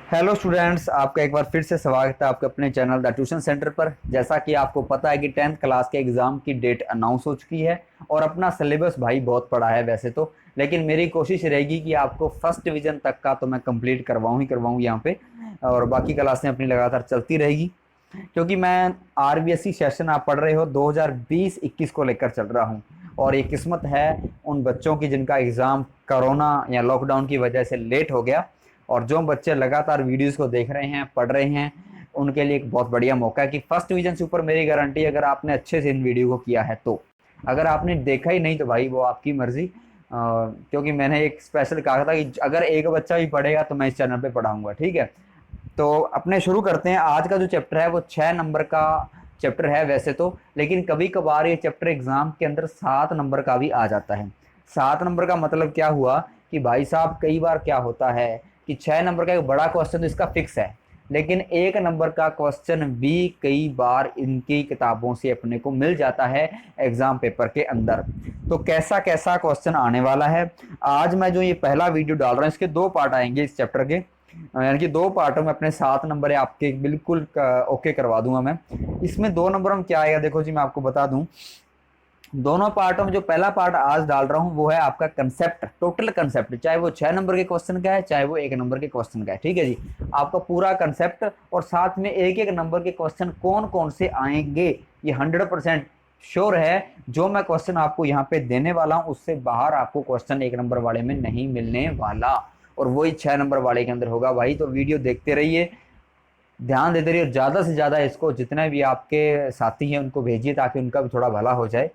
Hello students, आपका एक बार फिर से स्वागत है आपके अपने चैनल द ट्यूशन सेंटर पर। जैसा कि आपको पता है कि 10th क्लास के एग्ज़ाम की डेट अनाउंस हो चुकी है और अपना सिलेबस भाई बहुत पड़ा है वैसे तो, लेकिन मेरी कोशिश रहेगी कि आपको फर्स्ट डिवीज़न तक का तो मैं कंप्लीट करवाऊँ ही करवाऊँ यहाँ पे, और बाकी क्लासें अपनी लगातार चलती रहेगी। क्योंकि मैं आरबीएसई सेशन आप पढ़ रहे हो 2020-21 को लेकर चल रहा हूँ, और ये किस्मत है उन बच्चों की जिनका एग्ज़ाम कोरोना या लॉकडाउन की वजह से लेट हो गया। और जो बच्चे लगातार वीडियोस को देख रहे हैं, पढ़ रहे हैं, उनके लिए एक बहुत बढ़िया मौका है कि फर्स्ट डिवीजन से ऊपर मेरी गारंटी है, अगर आपने अच्छे से इन वीडियो को किया है तो। अगर आपने देखा ही नहीं तो भाई वो आपकी मर्जी, क्योंकि मैंने एक स्पेशल कहा था कि अगर एक बच्चा भी पढ़ेगा तो मैं इस चैनल पे पढ़ाऊंगा, ठीक है। तो अपने शुरू करते हैं। आज का जो चैप्टर है वो 6 नंबर का चैप्टर है वैसे तो, लेकिन कभी कभार ये चैप्टर एग्जाम के अंदर 7 नंबर का भी आ जाता है। 7 नंबर का मतलब क्या हुआ कि भाई साहब कई बार क्या होता है कि 6 नंबर का एक बड़ा क्वेश्चन तो इसका फिक्स है, लेकिन 1 नंबर का क्वेश्चन भी कई बार इनकी किताबों से अपने को मिल जाता है एग्जाम पेपर के अंदर। तो कैसा कैसा क्वेश्चन आने वाला है, आज मैं जो ये पहला वीडियो डाल रहा हूँ इसके 2 पार्ट आएंगे इस चैप्टर के, यानी कि 2 पार्टों में अपने 7 नंबर आपके बिल्कुल ओके करवा दूंगा मैं। इसमें 2 नंबर में क्या आएगा देखो जी, मैं आपको बता दूं। दोनों पार्टों में जो पहला पार्ट आज डाल रहा हूं वो है आपका कंसेप्ट, टोटल कंसेप्ट, चाहे वो 6 नंबर के क्वेश्चन का है चाहे वो 1 नंबर के क्वेश्चन का है, ठीक है जी। आपका पूरा कंसेप्ट और साथ में एक एक नंबर के क्वेश्चन कौन कौन से आएंगे ये 100% श्योर है। जो मैं क्वेश्चन आपको यहाँ पे देने वाला हूँ उससे बाहर आपको क्वेश्चन 1 नंबर वाले में नहीं मिलने वाला, और वही 6 नंबर वाले के अंदर होगा भाई। तो वीडियो देखते रहिए, ध्यान देते रहिए, ज़्यादा से ज़्यादा इसको जितने भी आपके साथी हैं उनको भेजिए ताकि उनका भी थोड़ा भला हो जाए,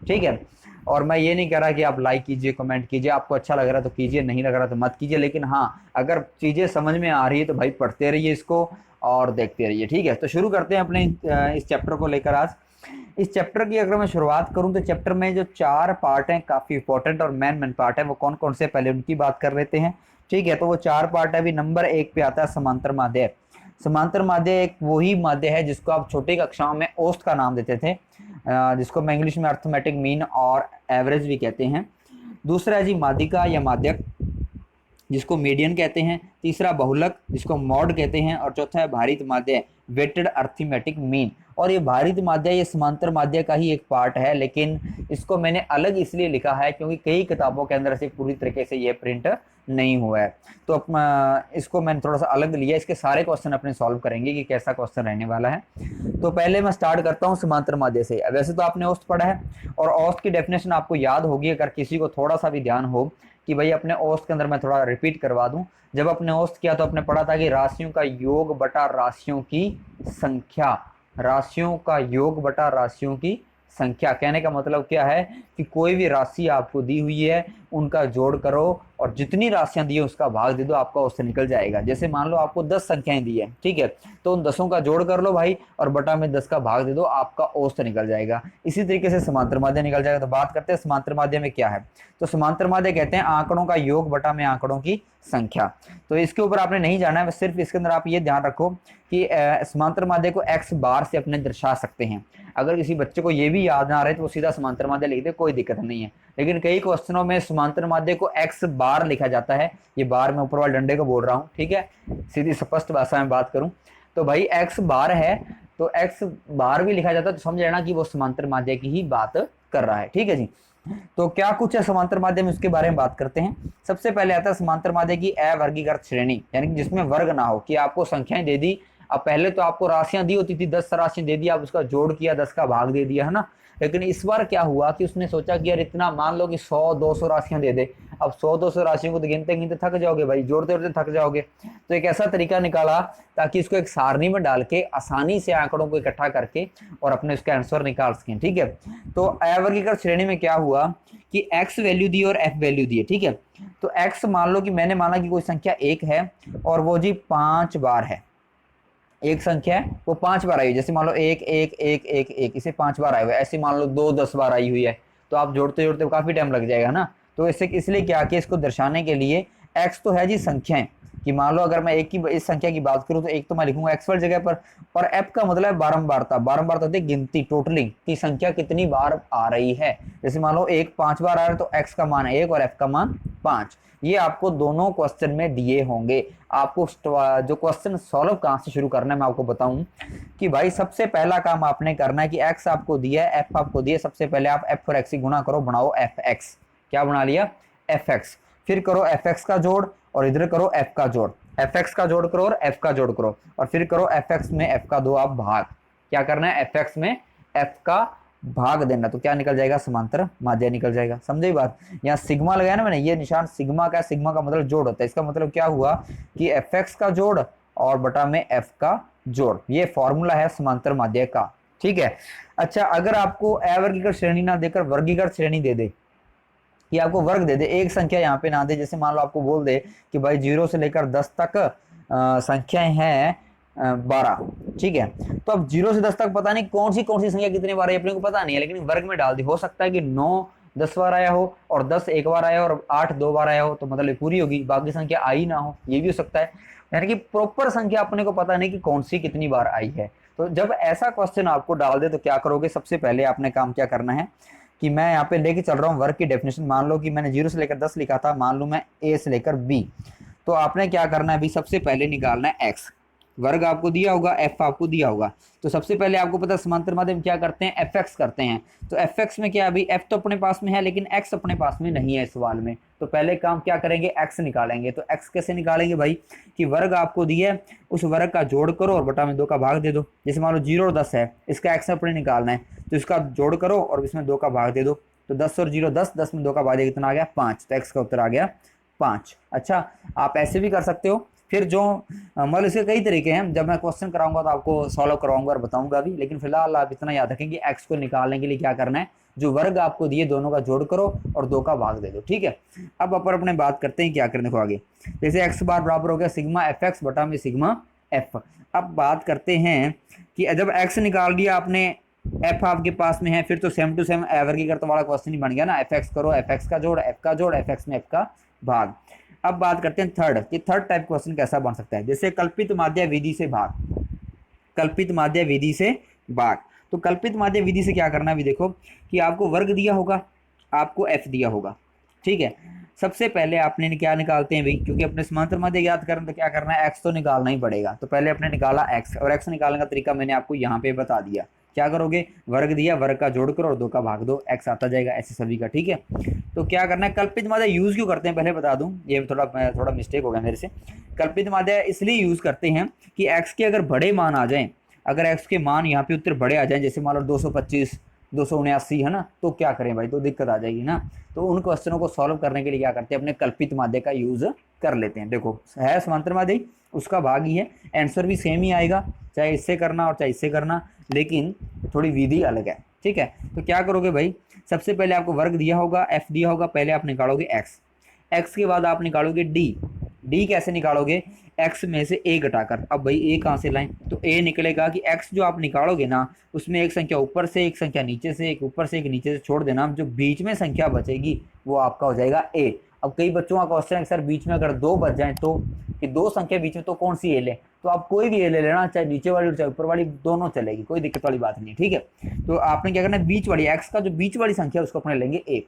ठीक है। और मैं ये नहीं कह रहा कि आप लाइक कीजिए, कमेंट कीजिए, आपको अच्छा लग रहा है तो कीजिए, नहीं लग रहा तो मत कीजिए, लेकिन हाँ अगर चीज़ें समझ में आ रही है तो भाई पढ़ते रहिए इसको और देखते रहिए, ठीक है। तो शुरू करते हैं अपने इस चैप्टर को लेकर आज। इस चैप्टर की अगर मैं शुरुआत करूं तो चैप्टर में जो 4 पार्ट हैं काफ़ी इंपॉर्टेंट और मेन पार्ट है, वो कौन कौन से पहले उनकी बात कर लेते हैं, ठीक है। तो वो 4 पार्ट है। अभी नंबर 1 पे आता है समांतर माध्य। समांतर माध्य एक वही माध्य है जिसको आप छोटी कक्षाओं में औसत का नाम देते थे, जिसको मैं इंग्लिश में अर्थमेटिक मीन और एवरेज भी कहते हैं। दूसरा है जी माध्यिका या माध्यक, जिसको मीडियन कहते हैं। तीसरा बहुलक, जिसको मॉड कहते हैं। और चौथा है भारित माध्य, वेटेड अर्थमेटिक मीन। और ये भारित माध्य ये समांतर माध्य का ही एक पार्ट है, लेकिन इसको मैंने अलग इसलिए लिखा है क्योंकि कई किताबों के अंदर से पूरी तरीके से ये प्रिंट नहीं हुआ है, तो इसको मैंने थोड़ा सा अलग लिया। इसके सारे क्वेश्चन अपने सॉल्व करेंगे कि कैसा क्वेश्चन रहने वाला है। तो पहले मैं स्टार्ट करता हूँ समांतर माध्य से। वैसे तो आपने औसत पढ़ा है और औसत की डेफिनेशन आपको याद होगी, अगर किसी को थोड़ा सा भी ध्यान हो कि भाई अपने औसत के अंदर मैं थोड़ा रिपीट करवा दूं। जब अपने औसत किया तो अपने पढ़ा था कि राशियों का योग बटा राशियों की संख्या, राशियों का योग बटा राशियों की संख्या। कहने का मतलब क्या है कि कोई भी राशि आपको दी हुई है उनका जोड़ करो और जितनी राशियां दी है उसका भाग दे दो, आपका औसत निकल जाएगा। जैसे मान लो आपको 10 संख्याएं दी है, ठीक है, तो उन 10 का जोड़ कर लो भाई और बटा में 10 का भाग दे दो, आपका औसत निकल जाएगा। इसी तरीके से समांतर माध्य निकल जाएगा। तो बात करते हैं समांतर माध्य में क्या है। तो समांतर माध्य कहते हैं आंकड़ों का योग बटा में आंकड़ों की संख्या। तो इसके ऊपर आपने नहीं जाना है, सिर्फ इसके अंदर आप ये ध्यान रखो कि समांतर माध्य को एक्स बार से अपने दर्शा सकते हैं। अगर किसी बच्चे को ये भी याद ना आ रहे तो वो सीधा समांतर माध्य लिख दे, कोई दिक्कत नहीं है। लेकिन कई क्वेश्चनों में समांतर माध्य को एक्स बार लिखा जाता है। ये बार मैं ऊपर वाले डंडे को बोल रहा हूँ, ठीक है, सीधी स्पष्ट भाषा में बात करूं तो भाई एक्स बार है तो एक्स बार भी लिखा जाता है, तो समझ लेना कि वो समांतर माध्य की ही बात कर रहा है, ठीक है जी। तो क्या कुछ है समांतर माध्य में, उसके बारे में बात करते हैं। सबसे पहले आता है समांतर माध्य की अवर्गीकृत श्रेणी, यानी कि जिसमें वर्ग ना हो, कि आपको संख्याएं दे दी। अब पहले तो आपको राशियां दी होती थी, 10 राशियां दे दी, आप उसका जोड़ किया, 10 का भाग दे दिया, है ना। लेकिन इस बार क्या हुआ कि उसने सोचा कि यार इतना मान लो कि 100-200 राशियां दे दे। अब 100-200 राशियों को तो गिनते गिनते थक जाओगे भाई, जोड़ते जोड़ते थक जाओगे। तो एक ऐसा तरीका निकाला ताकि इसको एक सारणी में डाल के आसानी से आंकड़ों को इकट्ठा करके और अपने उसका आंसर निकाल सकें, ठीक है। तो अवर्गीकृत श्रेणी में क्या हुआ कि एक्स वैल्यू दी और एफ वैल्यू दी है, ठीक है। तो एक्स मान लो कि मैंने माना कि कोई संख्या 1 है और वो जी 5 बार है। एक संख्या है वो 5 बार आई हुई, जैसे मान लो 1 1 1 1 1, इसे 5 बार आए हुए। ऐसे मान लो 2 10 बार आई हुई है, तो आप जोड़ते जोड़ते काफी टाइम लग जाएगा ना। तो इससे इसलिए क्या कि इसको दर्शाने के लिए एक्स तो है जी संख्याएं, कि मान लो अगर मैं एक की इस संख्या की बात करूं तो एक तो मैं लिखूंगा एक्स वाली जगह पर, और एफ का मतलब है बारंबारता। बारंबारता होती है गिनती, टोटलिंग की संख्या कितनी बार आ रही है। जैसे मान लो एक 5 बार आ रहा है तो एक्स का मान 1 और एफ का मान 5। ये आपको दोनों क्वेश्चन में दिए होंगे। आपको जो क्वेश्चन सॉल्व कहां से शुरू करना है मैं आपको बताऊं कि भाई सबसे पहला काम आपने करना है कि एक्स आपको दिया है, एफ आपको दिया है, सबसे पहले आप एफ और एक्स की गुणा करो, बनाओ एफ एक्स। क्या बना लिया? F x. फिर करो एफ एक्स का जोड़ और इधर करो एफ का जोड़, एफ एक्स का जोड़ करो और एफ का जोड़ करो, और फिर करो एफ एक्स में एफ का दो आप भाग। क्या करना है? एफ एक्स में एफ का भाग देना, तो क्या निकल जाएगा? समांतर माध्य निकल जाएगा। समझे बात? यहाँ सिग्मा लगाया ना मैंने, ये निशान सिग्मा का, सिग्मा का मतलब जोड़ होता है। इसका मतलब क्या हुआ कि एफ एक्स का जोड़ और बटा में एफ का जोड़, ये फॉर्मूला है समांतर माध्य का। ठीक है। अच्छा, अगर आपको अवर्गीकृत श्रेणी ना देकर वर्गीकृत श्रेणी दे दे, कि आपको वर्ग दे दे, एक संख्या यहाँ पे ना दे, जैसे मान लो आपको बोल दे कि भाई 0 से लेकर 10 तक संख्याएं हैं 12, ठीक है। तो अब 0 से 10 तक पता नहीं कौन सी संख्या कितने बार आई अपने को पता नहीं है, लेकिन वर्ग में डाल दी। हो सकता है कि 9 10 बार आया हो और 10 एक बार आया हो और 8 2 बार आया हो, तो मतलब पूरी होगी, बाकी संख्या आई ना हो, ये भी हो सकता है। यानी कि प्रॉपर संख्या अपने को पता नहीं कि कौन सी कितनी बार आई है। तो जब ऐसा क्वेश्चन आपको डाल दे तो क्या करोगे? सबसे पहले आपने काम क्या करना है कि मैं यहाँ पे लेके चल रहा हूँ वर्ग की डेफिनेशन। मान लो कि मैंने 0 से लेकर 10 लिखा था, मान लो मैं ए से लेकर बी, तो आपने क्या करना है? अभी सबसे पहले निकालना है एक्स। वर्ग आपको दिया होगा, एफ आपको दिया होगा, तो सबसे पहले आपको पता है समांतर माध्यम क्या करते हैं? एफ एक्स करते हैं। तो एफ एक्स में क्या, अभी एफ तो अपने पास में है लेकिन एक्स अपने पास में नहीं है इस सवाल में, तो पहले काम क्या करेंगे? एक्स निकालेंगे। तो एक्स कैसे निकालेंगे भाई? कि वर्ग आपको दिया है, उस वर्ग का जोड़ करो और बटा में 2 का भाग दे दो। जैसे मान लो 0 और 10 है, इसका एक्स अपने निकालना है, तो इसका जोड़ करो और इसमें 2 का भाग दे दो। तो 10 और 0 10, 10 में 2 का भाग दे कितना आ गया? 5। तो एक्स का उत्तर आ गया 5। अच्छा, आप ऐसे भी कर सकते हो। फिर जो मतलब इसके कई तरीके हैं, जब मैं क्वेश्चन कराऊंगा तो आपको सॉल्व करवाऊंगा और बताऊंगा भी, लेकिन फिलहाल आप इतना याद रखें कि एक्स को निकालने के लिए क्या करना है? जो वर्ग आपको दिए दोनों का जोड़ करो और 2 का भाग दे दो। ठीक है। अब अपन अपने बात करते हैं क्या करने को आगे। जैसे एक्स बार बराबर हो गया सिग्मा एफ एक्स बटा में सिग्मा एफ। अब बात करते हैं कि जब एक्स निकाल लिया आपने, एफ आपके पास में है, फिर तो सेम टू सेम वर्गीकृत वाला क्वेश्चन ही बन गया ना। एफ एक्स करो, एफ एक्स का जोड़, एफ का जोड़, एफ एक्स में एफ का भाग। अब बात करते हैं थर्ड, कि थर्ड टाइप क्वेश्चन कैसा बन सकता है। जैसे कल्पित माध्य विधि से भाग, कल्पित माध्य विधि से भाग। तो कल्पित माध्य विधि से क्या करना है? अभी देखो कि आपको वर्ग दिया होगा, आपको एफ दिया होगा, ठीक है। सबसे पहले आपने क्या निकालते हैं भाई, क्योंकि अपने समांतर माध्य याद करना तो क्या करना है? एक्स तो निकालना ही पड़ेगा। तो पहले अपने निकाला एक्स, और एक्स निकालने का तरीका मैंने आपको यहाँ पे बता दिया। क्या करोगे? वर्ग दिया, वर्ग का जोड़ करो और 2 का भाग दो, एक्स आता जाएगा ऐसे सभी का। ठीक है। तो क्या करना है? कल्पित माध्य यूज क्यों करते हैं पहले बता दूं, ये थोड़ा मिस्टेक हो गया मेरे से। कल्पित माध्य इसलिए यूज करते हैं कि एक्स के अगर बड़े मान आ जाएं, अगर एक्स के मान यहाँ पे उत्तर बड़े आ जाएं, जैसे मान लो 225 279 है ना, तो क्या करें भाई? तो दिक्कत आ जाएगी ना। तो उन क्वेश्चनों को सॉल्व करने के लिए क्या करते हैं? अपने कल्पित माध्य का यूज कर लेते हैं। देखो है समांतर माध्य, उसका भाग ही है, आंसर भी सेम ही आएगा, चाहे इससे करना और चाहे इससे करना, लेकिन थोड़ी विधि अलग है। ठीक है। तो क्या करोगे भाई? सबसे पहले आपको वर्ग दिया होगा, एफ दिया होगा, पहले आप निकालोगे एक्स, एक्स के बाद आप निकालोगे डी। डी कैसे निकालोगे? एक्स में से ए घटाकर। अब भाई ए कहाँ से लाएं? तो ए निकलेगा कि एक्स जो आप निकालोगे ना, उसमें एक संख्या ऊपर से, एक संख्या नीचे से, एक ऊपर से, एक नीचे से छोड़ देना, जो बीच में संख्या बचेगी वो आपका हो जाएगा ए। अब कई बच्चों का क्वेश्चन है सर बीच में अगर 2 बच जाए तो, कि 2 संख्या बीच में, तो कौन सी ए ले? तो आप कोई भी ए ले लेना, चाहे नीचे वाली और चाहे ऊपर वाली, दोनों चलेगी, कोई दिक्कत वाली बात नहीं। ठीक है। तो आपने क्या करना है? बीच वाली एक्स का जो बीच वाली संख्या उसको अपने लेंगे ए।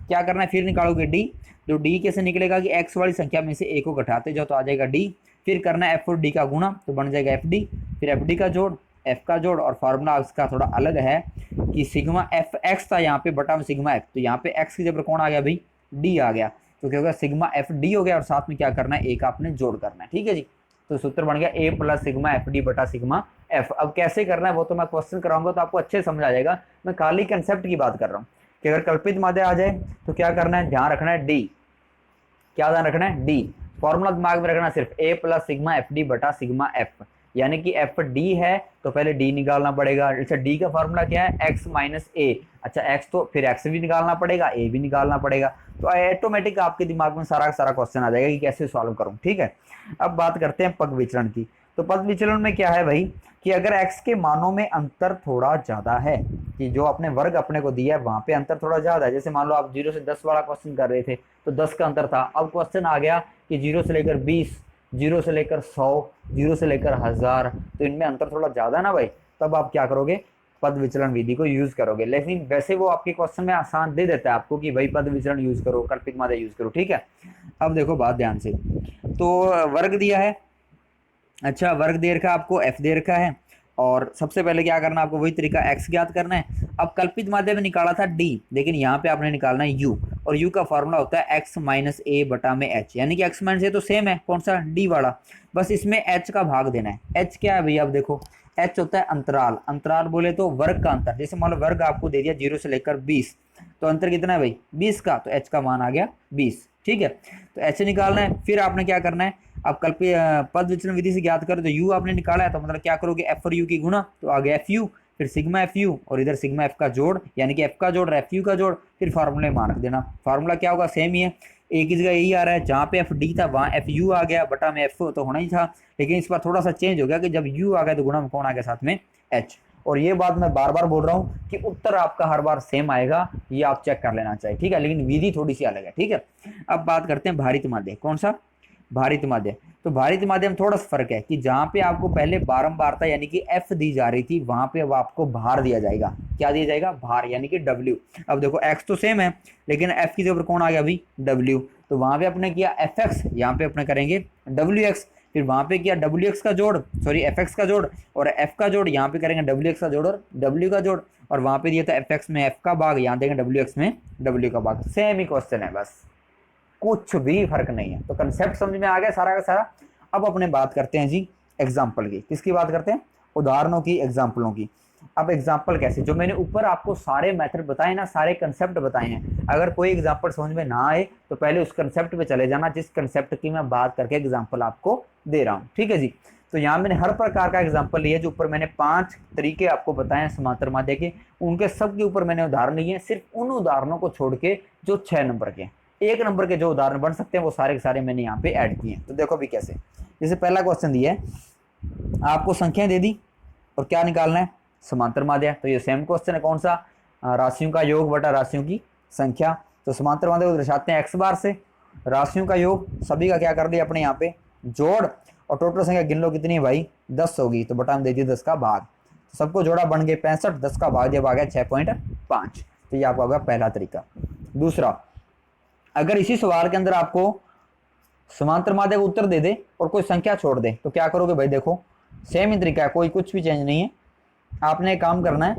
क्या करना है? फिर निकालोगे डी। तो डी कैसे निकलेगा? कि एक्स वाली संख्या में से ए को घटाते जाओ तो आ जाएगा डी। फिर करना है एफ और डी का गुणा, तो बन जाएगा एफ डी। फिर एफ डी का जोड़, एफ का जोड़, और फार्मूला इसका थोड़ा अलग है कि सिग्मा एफ एक्स था यहाँ पे बटा में सिग्मा एफ, तो यहाँ पे एक्स की जगह कौन आ गया भाई? डी आ गया। तो क्या होगा? सिग्मा एफ डी हो गया, और साथ में क्या करना है? ए का आपने जोड़ करना है। ठीक है जी। तो सूत्र बन गया ए प्लस सिग्मा एफ डी बटा सिग्मा एफ। अब कैसे करना है वो तो मैं क्वेश्चन कराऊंगा तो आपको अच्छे समझ आ जाएगा। मैं खाली कंसेप्ट की बात कर रहा हूँ कि अगर कल्पित माध्य आ जाए तो क्या करना है? ध्यान रखना है डी। क्या ध्यान रखना है? डी। फॉर्मूला दिमाग में रखना सिर्फ ए प्लस सिग्मा एफ डी बटा सिग्मा एफ, यानी कि एफ डी है तो पहले डी निकालना पड़ेगा। अच्छा, डी का फॉर्मूला क्या है? एक्स माइनस ए। अच्छा, एक्स तो फिर एक्स भी निकालना पड़ेगा, ए भी निकालना पड़ेगा, तो ऑटोमेटिक आपके दिमाग में सारा क्वेश्चन आ जाएगा कि कैसे सॉल्व करूं। ठीक है। अब बात करते हैं पग विचलन की। तो पग विचलन में क्या है भाई कि अगर एक्स के मानों में अंतर थोड़ा ज्यादा है, कि जो अपने वर्ग अपने को दिया है वहां पे अंतर थोड़ा ज्यादा है, जैसे मान लो आप 0 से 10 वाला क्वेश्चन कर रहे थे तो 10 का अंतर था, अब क्वेश्चन आ गया कि 0 से लेकर 20 जीरो से लेकर 100, जीरो से लेकर 1000, तो इनमें अंतर थोड़ा ज़्यादा ना भाई, तब आप क्या करोगे, पद विचलन विधि को यूज करोगे। लेकिन वैसे वो आपके क्वेश्चन में आसान दे देता है आपको कि भाई पद विचलन यूज करो, कल्पित माध्य यूज करो, ठीक है। अब देखो बात ध्यान से, तो वर्ग दिया है, अच्छा वर्ग दे रखा है आपको, एफ दे रखा है, और सबसे पहले क्या करना है आपको, वही तरीका एक्स ज्ञात करना है। अब कल्पित माध्य में निकाला था डी, लेकिन यहाँ पे आपने निकालना है यू, और यू का फॉर्मूला होता है एक्स माइनस ए बटा में एच, यानी कि एक्स माइनस ए तो सेम है, कौन सा, डी वाला, बस इसमें एच का भाग देना है। एच क्या है भैया, अब देखो एच होता है अंतराल, अंतराल बोले तो वर्ग का अंतर, जैसे मान लो वर्ग आपको दे दिया 0 से लेकर 20, तो अंतर कितना है भाई 20 का, तो एच का मान आ गया 20, ठीक है। तो एच निकालना है, फिर आपने क्या करना है, अब कल्पित पद विचलन विधि से ज्ञात करो, तो यू आपने निकाला है, तो मतलब क्या करोगे, एफ और यू की गुणा, तो आ गया एफ यू, फिर सिग्मा एफ यू, और इधर सिग्मा एफ का जोड़, यानी कि एफ का जोड़ और एफ यू का जोड़, फिर फार्मूले मान रख देना। फार्मूला क्या होगा, सेम ही है, एक ही जगह यही आ रहा है, जहाँ पे एफ डी था वहाँ एफ यू आ गया, बटा में एफ तो होना ही था, लेकिन इस बार थोड़ा सा चेंज हो गया कि जब यू आ गया तो गुणा में कौन आ गया, साथ में एच। और ये बात मैं बार बार बोल रहा हूँ कि उत्तर आपका हर बार सेम आएगा, ये आप चेक कर लेना चाहिए, ठीक है, लेकिन विधि थोड़ी सी अलग है, ठीक है। अब बात करते हैं भारित माध्य, कौन सा, भारित माध्य। तो भारित माध्य में थोड़ा सा फर्क है कि जहाँ पे आपको पहले बारंबारता यानी कि एफ दी जा रही थी, वहां पे अब आपको भार दिया जाएगा, क्या दिया जाएगा, भार, यानी कि डब्ल्यू। अब देखो एक्स तो सेम है, लेकिन एफ की जगह कौन आ गया अभी, डब्ल्यू, तो वहां पे अपने किया एफ एक्स, यहाँ पे अपने करेंगे डब्ल्यू एक्स, फिर वहां पे किया डब्ल्यू एक्स का जोड़, सॉरी एफ एक्स का जोड़ और एफ का जोड़, यहाँ पे करेंगे डब्ल्यू एक्स का जोड़ और डब्ल्यू का जोड़, और वहां पे दिया था एफ एक्स में एफ का भाग, यहाँ देंगे डब्ल्यू एक्स में डब्ल्यू का भाग, सेम ही क्वेश्चन है, बस कुछ भी फर्क नहीं है। तो कंसेप्ट समझ में आ गया सारा का सारा। अब अपने बात करते हैं जी एग्जाम्पल की, किसकी बात करते हैं, उदाहरणों की, एग्जाम्पलों की। अब एग्जाम्पल कैसे, जो मैंने ऊपर आपको सारे मेथड बताए ना, सारे कंसेप्ट बताए हैं, अगर कोई एग्जाम्पल समझ में ना आए तो पहले उस कंसेप्ट पे चले जाना जिस कंसेप्ट की मैं बात करके एग्जाम्पल आपको दे रहा हूँ, ठीक है जी। तो यहाँ मैंने हर प्रकार का एग्जाम्पल लिया, जो ऊपर मैंने 5 तरीके आपको बताए हैं समांतर माध्य के, उनके सब के ऊपर मैंने उदाहरण लिए हैं, सिर्फ उन उदाहरणों को छोड़ के जो 6 नंबर के, 1 नंबर के जो उदाहरण बन सकते हैं वो सारे के सारे मैंने यहाँ पे ऐड किए हैं। तो देखो अभी कैसे, जैसे पहला क्वेश्चन दिया है, आपको संख्या दे दी और क्या निकालना है, समांतर माध्य। तो ये सेम क्वेश्चन है, कौन सा, राशियों का योग बटा राशियों की संख्या। तो समांतर माध्य को दर्शाते हैं एक्स बार से, राशियों का योग सभी का क्या कर दिया अपने यहाँ पे जोड़, और टोटल संख्या गिन लो कितनी है भाई 10 होगी, तो बटा में दे दिए 10 का भाग, तो सबको जोड़ा बन गए 65, 10 का भाग दिया आ गया 6.5। तो ये आपका होगा पहला तरीका। दूसरा, अगर इसी सवाल के अंदर आपको समांतर माध्य का उत्तर दे दे और कोई संख्या छोड़ दे, तो क्या करोगे भाई, देखो सेम ही तरीका है, कोई कुछ भी चेंज नहीं है। आपने काम करना है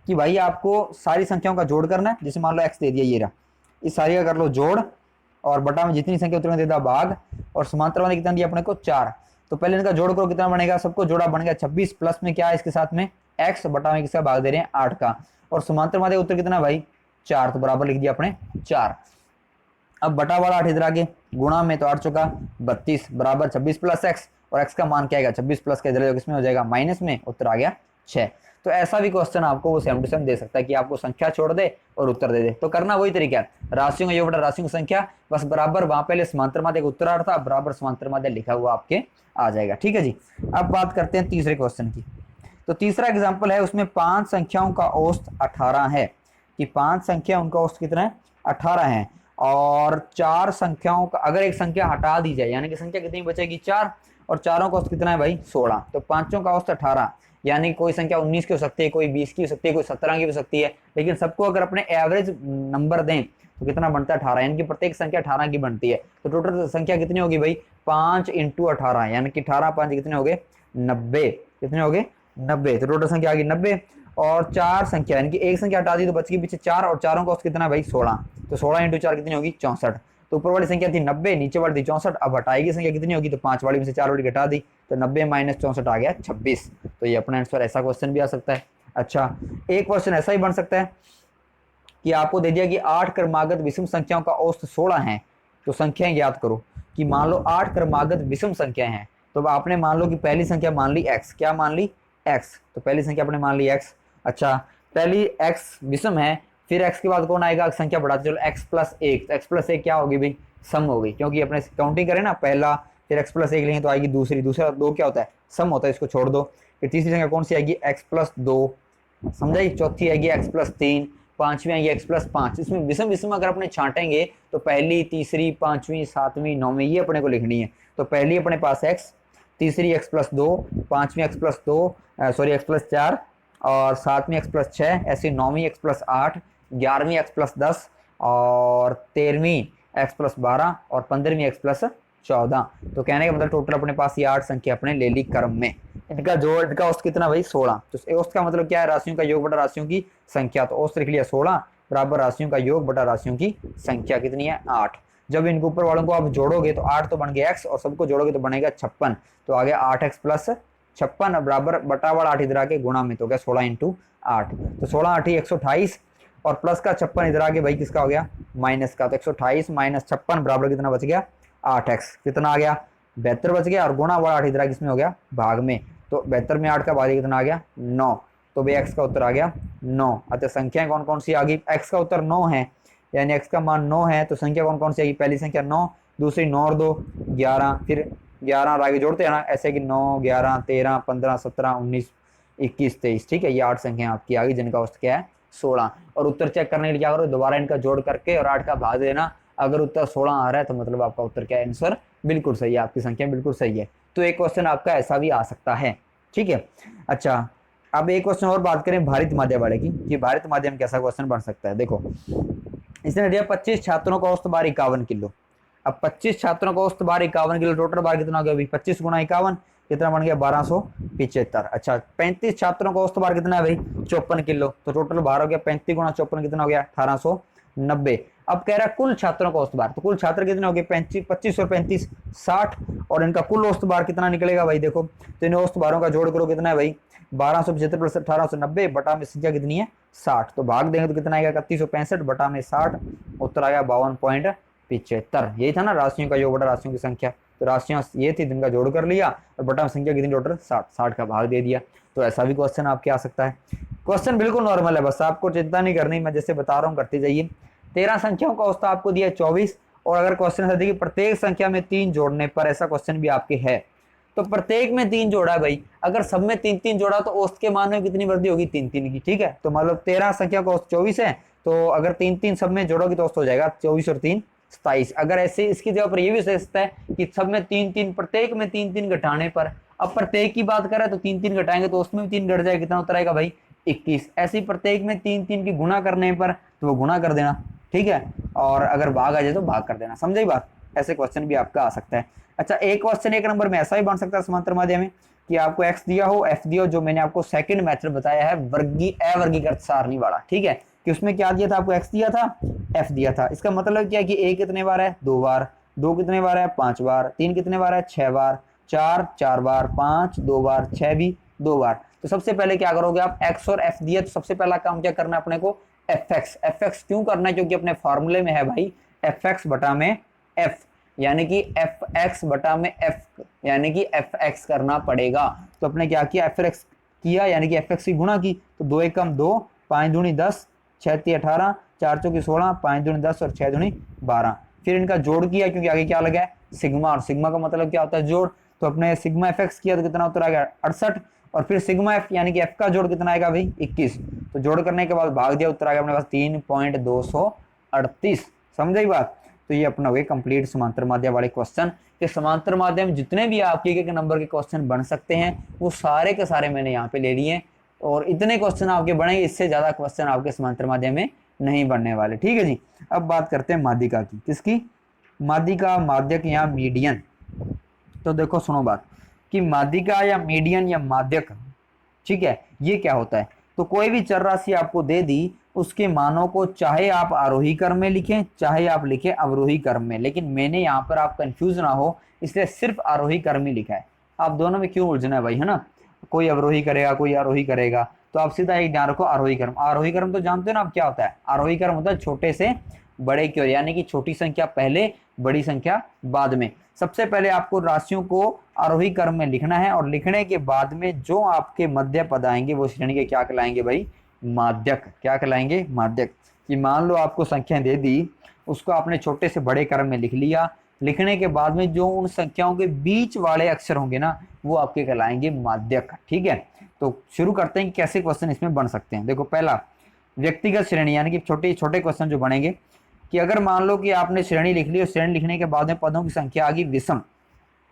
कि भाई आपको सारी संख्याओं का जोड़ करना है, जैसे मान लो एक्स दे दिया ये रहा, इस सारी का कर लो जोड़, और बटा में जितनी संख्या उतनी दे दिया भाग, और समांतर माध्य कितना दिया अपने को 4, तो पहले इनका जोड़ करो, कितना बनेगा, सबको जोड़ा बन गया 26, प्लस में क्या है इसके साथ में एक्स, बटा में किसका भाग दे रहे हैं 8 का, और समांतर माध्य उत्तर कितना भाई 4, तो बराबर लिख दिया अपने 4। अब बटा वाला 8 इधर आगे, गुणा में तो 8 चौका 32 बराबर 26 प्लस एक्स, और एक्स का मान क्या आएगा 26 प्लस का इधर किसमें हो जाएगा माइनस में, उत्तर आ गया 6। तो ऐसा भी क्वेश्चन आपको वो सेम टू सेम दे सकता है कि आपको संख्या छोड़ दे और उत्तर दे दे। तो करना वही तरीका है, राशियों का योग बटा राशियों की संख्या, बस बराबर वहां पहले समांतर माध्य का उत्तरार्थ था, बराबर समांतर माध्य लिखा हुआ आपके आ जाएगा, ठीक है जी। अब बात करते हैं तीसरे क्वेश्चन की। तो तीसरा एग्जाम्पल है, उसमें 5 संख्याओं का औसत 18 है, कि 5 संख्या उनका औसत कितना है 18 है, और 4 संख्याओं का अगर एक संख्या हटा दी जाए, यानी कि संख्या कितनी बचेगी 4, और चारों का औसत कितना है भाई 16, तो पांचों का औसत 18, यानी कोई संख्या 19 की हो सकती है, कोई 20 की हो सकती है, कोई 17 की हो सकती है, लेकिन सबको अगर अपने एवरेज नंबर दें तो कितना बनता है 18, यानी कि प्रत्येक संख्या 18 की बनती है। तो टोटल संख्या कितनी होगी भाई 5 इंटू 18, यानी कि 18 5 कितने हो गए 90, कितने हो गए 90, तो टोटल संख्या आ गई 90। और 4 संख्या यानी कि एक संख्या हटा दी तो बच गई पीछे 4, और चारों का औसत कितना भाई 16, तो 16 इंटू 4 कितनी होगी 64। तो ऊपर वाली संख्या थी 90, नीचे वाली थी 64, अब हटाएगी संख्या कितनी होगी, तो 5 वाली में से 4 वाली घटा दी, तो 90 माइनस 64 आ गया 26। तो ये अपना आंसर, ऐसा क्वेश्चन भी आ सकता है। अच्छा, एक क्वेश्चन ऐसा ही बन सकता है कि आपको दे दिया कि 8 क्रमागत विषम संख्याओं का औसत 16 है, तो संख्याएं ज्ञात करो। कि मान लो 8 क्रमागत विषम संख्याएं हैं, तो आपने मान लो कि पहली संख्या मान ली x, क्या मान ली x, तो पहली संख्या आपने मान ली x। अच्छा, पहली x विषम है, फिर x के बाद कौन आएगा, संख्या बढ़ाते चलो x प्लस 1, तो x प्लस 1 क्या होगी भाई सम होगी, क्योंकि अपने काउंटिंग करें ना, पहला फिर x प्लस 1 लेंगे तो आएगी दूसरी, दूसरा 2 क्या होता है सम होता है, इसको छोड़ दो। फिर तीसरी संख्या कौन सी आएगी x प्लस 2, समझाई, चौथी आएगी x प्लस 3, पांचवी आएगी x प्लस 5। इसमें विषम विषम अगर अपने छांटेंगे तो पहली, तीसरी, पांचवी, सातवीं, नौवीं ये अपने को लिखनी है। तो पहली अपने पास x, तीसरी x प्लस 2, पांचवी x plus 2, sorry x plus 4, और सातवीं x प्लस 6, ऐसी नौवीं x प्लस 8, 11वीं x प्लस 10, और 13वीं x प्लस 12, और 15वीं x प्लस 14। तो कहने का मतलब टोटल अपने पास ये 8 संख्या अपने ले ली क्रम में। इनका जोड़, इनका औसत कितना भाई 16। तो औसत का मतलब क्या है, राशियों का योग बटा राशियों की संख्या। तो औसत लिख लिया 16 बराबर राशियों का योग बटा राशियों की संख्या कितनी है 8। जब इनके ऊपर वालों को आप जोड़ोगे तो 8 तो बन गया x, और सबको जोड़ोगे तो बनेगा 56। तो आ गया 8x प्लस 56 बराबर बटा बड़ा 8 इधर आके गुणा में, तो गया 16 इंटू 8। तो 16 8 128, और प्लस का 56 इधर आके भाई किसका हो गया माइनस का। तो 128 माइनस 56 बराबर कितना बच गया 8x, कितना आ गया 72 बच गया, और गुणा बड़ा 8 इधर किसमें हो गया भाग में। तो 72 में 8 का भाग कितना आ गया 9। तो भाई x का उत्तर आ गया 9। अतः संख्याएं कौन कौन सी आ गई, x का उत्तर 9 है, यानी x का मान 9 है। तो संख्या कौन कौन सी आएगी, पहली संख्या 9, दूसरी 9 और 2 11, फिर 11 और आगे जोड़ते हैं ना, ऐसे कि 9 11 13 15 17 19 21 23। ठीक है, ये 8 संख्या आपकी आ गई जिनका औसत क्या है 16। और उत्तर चेक करने के लिए क्या करो, दोबारा इनका जोड़ करके और 8 का भाग देना। अगर उत्तर 16 आ रहा है तो मतलब आपका उत्तर क्या है, आंसर बिल्कुल सही है, आपकी संख्या बिल्कुल सही है। तो एक क्वेश्चन आपका ऐसा भी आ सकता है। ठीक है, अच्छा अब एक क्वेश्चन और बात करें भारित माध्यम वाले की, कि भारित माध्यम कैसा क्वेश्चन बन सकता है। देखो इसने दिया 25 छात्रों का औसत भार 51 किलो। अब 25 छात्रों का औसत भार 51 किलो, टोटल भार कितना हो गया, 25 गुना 51 कितना बन गया 1275। अच्छा 35 छात्रों का औसत भार कितना है भाई 54 किलो, तो टोटल भार हो गया 35 गुना 54 कितना हो गया 1890। अब कह रहा है कुल छात्रों का औसत भार, तो कुल छात्र कितने हो गए 25 और 35 60, और इनका कुल औसत भार कितना निकलेगा भाई। देखो तो इन औसत भारों का जोड़ करो कितना है भाई 1275 प्लस 1890 बटा में संख्या कितनी है 60। तो भाग देंगे तो कितना आएगा 3165 बटा में 60, उत्तर आएगा 52.75। यही था ना राशियों का योग बटा राशियों की संख्या। तो राशियां ये थी, जिनका जोड़ कर लिया और बटा में संख्या कितनी टोटल 60 का भाग दे दिया। तो ऐसा भी क्वेश्चन आपके आ सकता है। क्वेश्चन बिल्कुल नॉर्मल है, बस आपको चिंता नहीं करनी, मैं जैसे बता रहा हूँ करते जाइए। 13 संख्याओं का औसत आपको दिया 24, और अगर क्वेश्चन है देखिए प्रत्येक संख्या में 3 जोड़ने पर, ऐसा क्वेश्चन भी आपके है। तो प्रत्येक में 3 जोड़ा है भाई, अगर सब में 3 जोड़ा तो औसत के मान में कितनी वृद्धि होगी 3 की। ठीक है, तो मतलब 13 संख्या का औसत 24 है, तो अगर 3 सब में जोड़ोगे तो औसत हो जाएगा 24 और 3 27। अगर ऐसे इसकी जगह पर यह भी सकता है कि सब में 3 प्रत्येक में 3 घटाने पर, अब प्रत्येक की बात करें तो 3 घटाएंगे तो उसमें भी 3 घट जाएगा, कितना उत्तर आएगा भाई 21। ऐसी प्रत्येक में 3 की गुणा करने पर तो वो गुणा कर देना। ठीक है, और अगर भाग आ जाए तो भाग कर देना, समझे बात। ऐसे क्वेश्चन भी आपका आ सकता है। अच्छा एक क्वेश्चन एक नंबर में ऐसा भी बन सकता है समांतर माध्यम में, कि आपको x दिया हो f दिया हो, जो मैंने आपको सेकंड मेथड बताया है अवर्गीकृत सारणी वाला। ठीक है, कि उसमें क्या दिया था आपको, x दिया था f दिया था। इसका मतलब क्या है कि a कितने बार है 2 बार, 2 कितने बार है 5 बार, 3 कितने बार है 6 बार, 4 4 बार, 5 2 बार, 6 भी 2 बार। तो सबसे पहले क्या करोगे आप, x और f दिया, तो सबसे पहला काम क्या करना है अपने को fx क्यों करना है, क्योंकि अपने फॉर्मूले में है भाई fx बटा में f, यानी कि fx बटा में f, यानी कि fx करना पड़ेगा। तो अपने क्या किया fx किया, यानी कि fx की गुणा की, तो 2 1 कम 2, 5 दूनी 10, 6 3 18, 4 चौकी 16, 5 दूनी 10 और 6 दूनी 12। फिर इनका जोड़ किया, क्योंकि आगे क्या लगा है सिग्मा, और सिग्मा का मतलब क्या होता है जोड़। तो अपने सिग्मा fx किया तो कितना उत्तर आ गया 68, और फिर सिग्मा f यानी कि f का जोड़ कितना आएगा भाई 21। तो जोड़ करने के बाद भाग दिया, उत्तर आ गया अपने पास 3.238। समझे बात। तो ये अपना हो गया कंप्लीट समांतर माध्यम वाले क्वेश्चन। कि समांतर माध्यम जितने भी आपके एक नंबर के क्वेश्चन बन सकते हैं वो सारे के सारे मैंने यहाँ पे ले लिए, और इतने क्वेश्चन आपके बनेंगे, इससे ज्यादा क्वेश्चन आपके समांतर माध्यम में नहीं बनने वाले। ठीक है जी, अब बात करते हैं माध्यिका की। किसकी, माध्यिका, माध्यक या मीडियन। तो देखो सुनो बात, कि माध्यिका या मीडियन या माध्यक, ठीक है, ये क्या होता है। तो कोई भी चर राशि आपको दे दी, उसके मानों को चाहे आप आरोही क्रम में लिखें चाहे आप लिखें अवरोही क्रम में, लेकिन मैंने यहाँ पर आप कंफ्यूज ना हो इसलिए सिर्फ आरोही क्रम ही लिखा है। आप दोनों में क्यों उलझना है भाई, है ना, कोई अवरोही करेगा कोई आरोही करेगा, तो आप सीधा एक ध्यान रखो आरोही क्रम। आरोही क्रम तो जानते हो ना आप क्या होता है, आरोही क्रम होता है छोटे से बड़े की ओर, यानी कि छोटी संख्या पहले बड़ी संख्या बाद में। सबसे पहले आपको राशियों को आरोही क्रम में लिखना है, और लिखने के बाद में जो आपके मध्य पद आएंगे वो श्रेणी के क्या कहलाएंगे भाई, माध्यक। क्या कहलाएंगे, माध्यक। कि मान लो आपको संख्या दे दी, उसको आपने छोटे से बड़े क्रम में लिख लिया, लिखने के बाद में जो उन संख्याओं के बीच वाले अक्षर होंगे ना वो आपके कहलाएंगे माध्यक। ठीक है, तो शुरू करते हैं कि कैसे क्वेश्चन इसमें बन सकते हैं। देखो पहला, व्यक्तिगत श्रेणी यानी कि छोटे छोटे क्वेश्चन जो बनेंगे कि अगर मान लो कि आपने श्रेणी लिख ली और श्रेणी लिखने के बाद में पदों की संख्या आ गई विषम,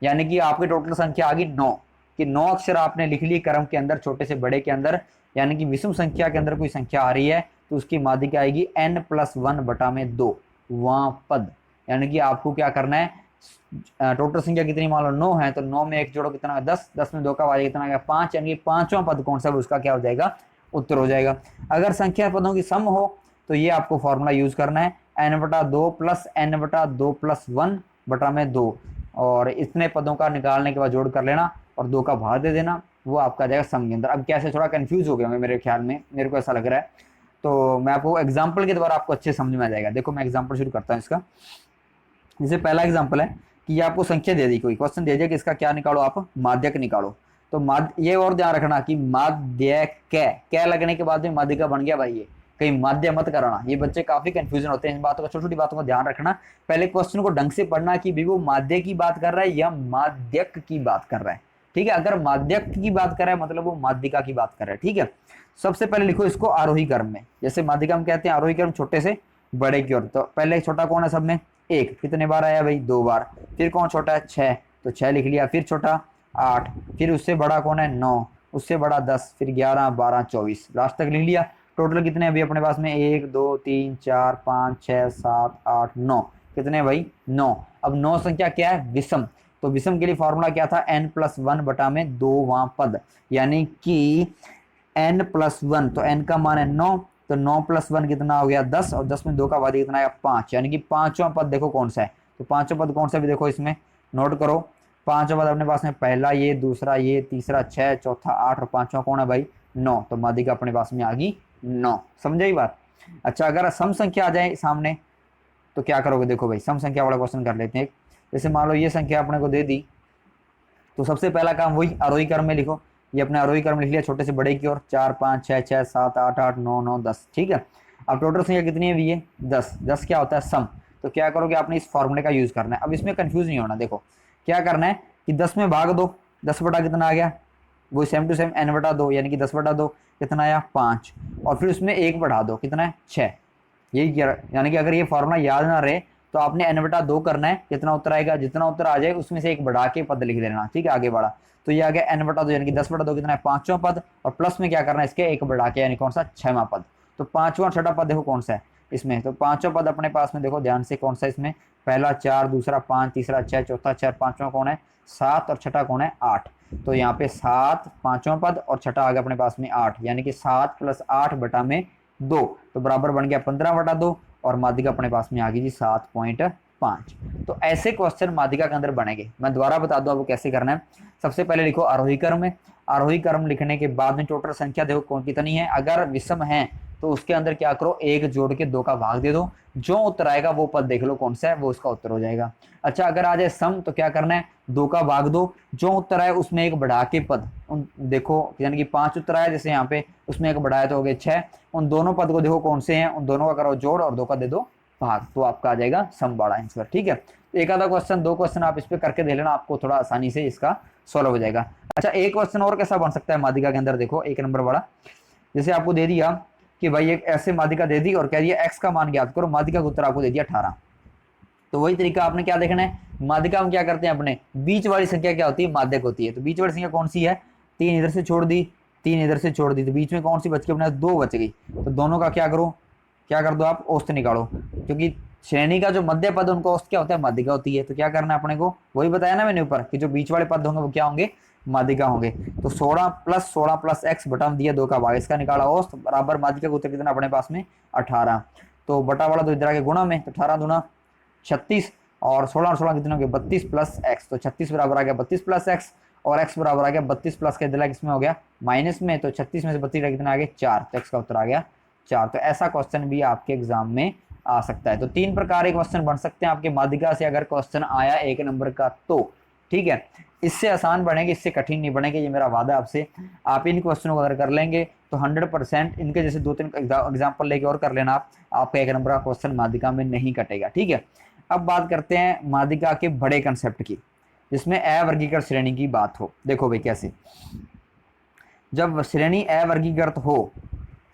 यानी कि आपकी टोटल संख्या आ गई 9, कि 9 अक्षर आपने लिख ली क्रम के अंदर छोटे से बड़े के अंदर, यानी कि विषम संख्या के अंदर कोई संख्या आ रही है तो उसकी माध्यिका आएगी n+1/2 वहां पद। यानी कि आपको क्या करना है, टोटल संख्या कितनी मान लो 9 है तो 9 में 1 जोड़ो कितना 10, 10 में 2 का भाग कितना आएगा 5, यानी कि पांचवा पद कौन सा है उसका क्या हो जाएगा उत्तर हो जाएगा। अगर संख्या पदों की सम हो तो ये आपको फॉर्मूला यूज करना है n/2 + n/2 + 1/2, और इतने पदों का निकालने के बाद जोड़ कर लेना और 2 का भाग दे देना, वो आपका जाएगा सम के अंदर। अब कैसे थोड़ा कंफ्यूज हो गया मैं, मेरे ख्याल में मेरे को ऐसा लग रहा है, तो मैं आपको एग्जांपल के द्वारा आपको अच्छे समझ में आ जाएगा। देखो मैं एग्जांपल शुरू करता हूँ इसका। जैसे पहला एग्जांपल है कि ये आपको संख्या दे दी, कोई क्वेश्चन दे दिया कि इसका क्या निकालो आप माध्यक निकालो, तो ये और ध्यान रखना कि माध्यक क्या लगने के बाद में माध्यिका बन गया भाई, ये कहीं माध्य मत कराना, ये बच्चे काफी कंफ्यूजन होते हैं इन बातों का, छोटी छोटी बातों का ध्यान रखना। पहले क्वेश्चन को ढंग से पढ़ना कि भी वो माध्य की बात कर रहा है या माध्यक की बात कर रहा है, ठीक है। अगर माध्यक की बात कर रहा है मतलब वो माध्यिका की बात कर रहा है, ठीक है। सबसे पहले लिखो इसको आरोही क्रम में, जैसे माध्यिका हम कहते हैं आरोही क्रम छोटे से बड़े की ओर, तो पहले छोटा कौन है सब में 1, कितने बार आया भाई 2 बार, फिर कौन छोटा है 6 तो 6 लिख लिया, फिर छोटा 8, फिर उससे बड़ा कौन है 9, उससे बड़ा 10, फिर 11 12 24 लास्ट तक लिख लिया। टोटल कितने अभी अपने पास में 1 2 3 4 5 6 7 8 9, कितने भाई 9। अब 9 संख्या क्या है विषम, तो विषम के लिए फॉर्मूला क्या था n+1/2 वहां पद, यानी कि n+1, तो n का मान है 9, तो 9 + 1 कितना हो गया 10, और 10 में 2 का भाग कितना आया 5, यानी कि पांचवा पद देखो कौन सा है, तो पांचवा पद कौन सा भी देखो इसमें नोट करो। पांचवा पद अपने पास में पहला ये, दूसरा ये, तीसरा 6, चौथा 8 और पांचवा कौन है भाई 9, तो माध्यिका अपने पास में आ गई 9। समझे बात। अच्छा अगर सम संख्या आ जाए सामने तो क्या करोगे, देखो भाई सम संख्या वाला क्वेश्चन कर लेते हैं। जैसे मान लो ये संख्या अपने को दे दी, तो सबसे पहला काम वही आरोही क्रम में लिखो, ये अपने आरोही क्रम लिख लिया छोटे से बड़े की ओर, 4 5 6 6 7 8 8 9 9 10, ठीक है। अब टोटल संख्या कितनी है ये 10, 10 क्या होता है सम, तो क्या करोगे आपने इस फॉर्मूले का यूज करना है। अब इसमें कंफ्यूज नहीं होना, देखो क्या करना है कि 10 में भाग दो, 10 बटा कितना आ गया वो सेम टू सेम n/2, यानी कि 10/2 कितना आया 5, और फिर उसमें 1 बढ़ा दो कितना है 6, यही किया। यानी कि अगर ये फॉर्मूला याद ना रहे तो आपने n/2 करना है, कितना उत्तर आएगा जितना उत्तर आ जाए उसमें से 1 बढ़ा के पद लिख देना, ठीक है आगे बढ़ा, तो ये आ गया n/2 यानी कि 10/2 कितना है पांचवा पद, और प्लस में क्या करना है इसके 1 बढ़ा के यानी कौन सा 6वां पद। तो पांचवा और छठा पद देखो कौन सा है इसमें, तो पांचवा पद अपने पास में देखो ध्यान से कौन सा इसमें, पहला 4, दूसरा 5, तीसरा 6, चौथा 4, पांचवा कौन है 7 और छठा कौन है 8, तो यहाँ पे 7 पांचवा पद और छठा आ गया अपने पास में 8, यानी कि 7 + 8/2, तो बराबर बन गया 15/2, और माध्यिका अपने पास में आ गई जी 7.5। तो ऐसे क्वेश्चन माध्यिका के अंदर बनेंगे। मैं दोबारा बता दूं आपको कैसे करना है। सबसे पहले लिखो आरोही क्रम में, आरोही क्रम लिखने के बाद में टोटल संख्या देखो कौन कितनी है, अगर विषम है तो उसके अंदर क्या करो 1 जोड़ के 2 का भाग दे दो, जो उत्तर आएगा वो पद देख लो कौन सा है वो उसका उत्तर हो जाएगा। अच्छा अगर आ जाए सम तो क्या करना है 2 का भाग दो, जो उत्तर आए उसमें 1 बढ़ा के पद देखो, यानी कि 5 उत्तर आया जैसे यहाँ पे उसमें 1 बढ़ाया तो हो गए 6, उन दोनों पद को देखो कौन से हैं, उन दोनों का करो जोड़ और 2 का दे दो भाग, तो आपका आ जाएगा सम वाला आंसर, ठीक है। एक आधा क्वेश्चन 2 क्वेश्चन आप इस पे करके दे लेना, आपको थोड़ा आसानी से इसका सॉल्व हो जाएगा। अच्छा एक क्वेश्चन और कैसा बन सकता है माध्यिका के अंदर, देखो 1 नंबर वाला, जैसे आपको दे दिया कि भाई एक ऐसे माध्यिका दे दी और कह दिया x का मान ज्ञात करो, माध्यिका का उत्तर आपको दे दिया 18, तो वही तरीका आपने क्या देखना है, माध्यिका हम क्या करते हैं अपने बीच वाली संख्या क्या होती है माध्यक होती है, तो बीच वाली संख्या कौन सी है 3 इधर से छोड़ दी 3 इधर से छोड़ दी, तो बीच में कौन सी बच गई अपने 2 बच गई, तो दोनों का क्या करो क्या कर दो आप औसत निकालो, क्योंकि श्रेणी का जो मध्य पद उनको औसत क्या होता है माध्यिका होती है, तो क्या करना है अपने को वही बताया ना मैंने ऊपर कि जो बीच वाले पद होंगे वो क्या होंगे माध्यिका होंगे। तो 16 + x बटा दिया 2 का भाग, इसका निकाला औसत बराबर माध्यिका का उत्तर कितना अपने पास में 18, तो बटा वाला तो इधर आगे गुणा में, तो 18 दूना 36 और 16 और 16 कितने हो गए 32 + x, तो 36 बराबर आ गया 32 + x, और x बराबर आ गया 32 प्लस के दिला किसमें हो गया माइनस में, तो 36 में से 32 कितना आ गया 4, तो x का उत्तर आ गया 4। तो ऐसा क्वेश्चन भी आपके एग्जाम में आ सकता है। तो 3 प्रकार के क्वेश्चन बन सकते हैं आपके माध्यिका से अगर क्वेश्चन आया 1 नंबर का तो, ठीक है। इससे आसान बनेंगे, इससे कठिन नहीं बनेंगे, ये मेरा वादा आपसे। आप इन क्वेश्चनों को अगर कर लेंगे तो 100% इनके जैसे 2-3 एग्जाम्पल लेके और कर लेना आप, आपका 1 नंबर का क्वेश्चन माध्यिका में नहीं कटेगा, ठीक है। अब बात करते हैं माध्यिका के बड़े कंसेप्ट की, जिसमें अवर्गीकृत श्रेणी की बात हो। देखो भाई कैसे, जब श्रेणी अवर्गीकृत हो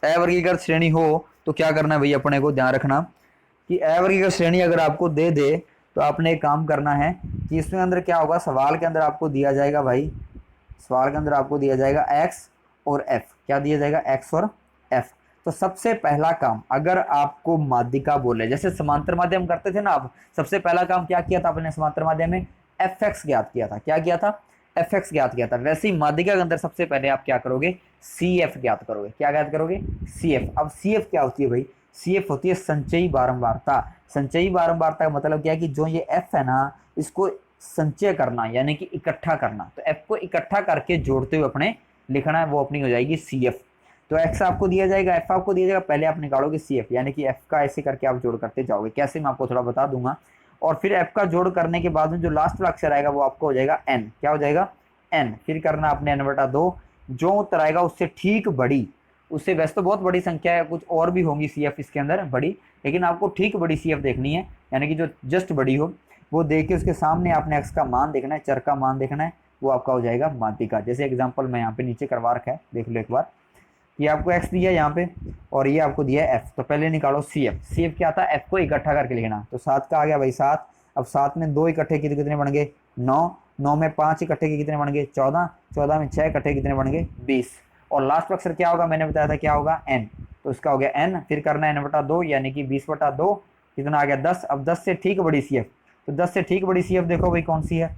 अवर्गीकृत श्रेणी हो तो क्या करना है भाई, अपने को ध्यान रखना कि अवर्गीकृत श्रेणी अगर आपको दे दे तो आपने एक काम करना है कि इसमें अंदर क्या होगा, सवाल के अंदर आपको दिया जाएगा भाई, सवाल के अंदर आपको दिया जाएगा एक्स और एफ। क्या दिया जाएगा, एक्स और एफ। तो सबसे पहला काम अगर आपको माध्यिका बोले, जैसे समांतर माध्यम करते थे ना आप, सबसे पहला काम क्या किया था आपने समांतर माध्यम में, एफ एक्स ज्ञात किया था। क्या किया था, एफ एक्स ज्ञात किया था। वैसे ही माध्यिका के अंदर सबसे पहले आप क्या करोगे, सी एफ ज्ञात करोगे। क्या ज्ञात करोगे, सी एफ। अब सी एफ क्या होती है भाई, सी एफ होती है संचयी बारंबारता। संचयी बारंबारता का मतलब क्या है कि जो ये एफ है ना, इसको संचय करना यानी कि इकट्ठा करना। तो एफ को इकट्ठा करके जोड़ते हुए अपने लिखना है, वो अपनी हो जाएगी सी एफ। तो एक्स आपको दिया जाएगा, एफ आपको दिया जाएगा, पहले आप निकालोगे सी एफ, यानी कि एफ का ऐसे करके आप जोड़ करते जाओगे। कैसे मैं आपको थोड़ा बता दूंगा। और फिर एफ का जोड़ करने के बाद में जो लास्ट वाला अक्षर आएगा वो आपको हो जाएगा एन। क्या हो जाएगा, एन। फिर करना आपने n/2, जो उत्तर आएगा उससे ठीक बड़ी, उससे वैसे तो बहुत बड़ी संख्या है, कुछ और भी होंगी सी एफ इसके अंदर बड़ी, लेकिन आपको ठीक बड़ी सी एफ देखनी है, यानी कि जो जस्ट बड़ी हो, वो देख के उसके सामने आपने एक्स का मान देखना है, चर का मान देखना है, वो आपका हो जाएगा माध्यिका। जैसे एग्जांपल मैं यहाँ पे नीचे करवा रखा है, देख लो एक बार। ये आपको एक्स दिया है यहाँ पे और ये आपको दिया है एफ। तो पहले निकालो सी एफ। सी एफ क्या था, एफ को इकट्ठा करके लिखना। तो 7 का आ गया भाई 7। अब 7 में 2 इकट्ठे किए तो कितने बन गए, 9। 9 में 5 इकट्ठे किए कितने बन गए, 14। 14 में 6 इकट्ठे कितने बन गए, 20। और लास्ट अक्षर क्या होगा, मैंने बताया था क्या होगा, एन। तो इसका हो गया एन। फिर करना है n/2 यानी कि 20/2, कितना आ गया 10। अब 10 से ठीक बड़ी सी एफ, तो 10 से ठीक बड़ी सी एफ देखो भाई कौन सी है,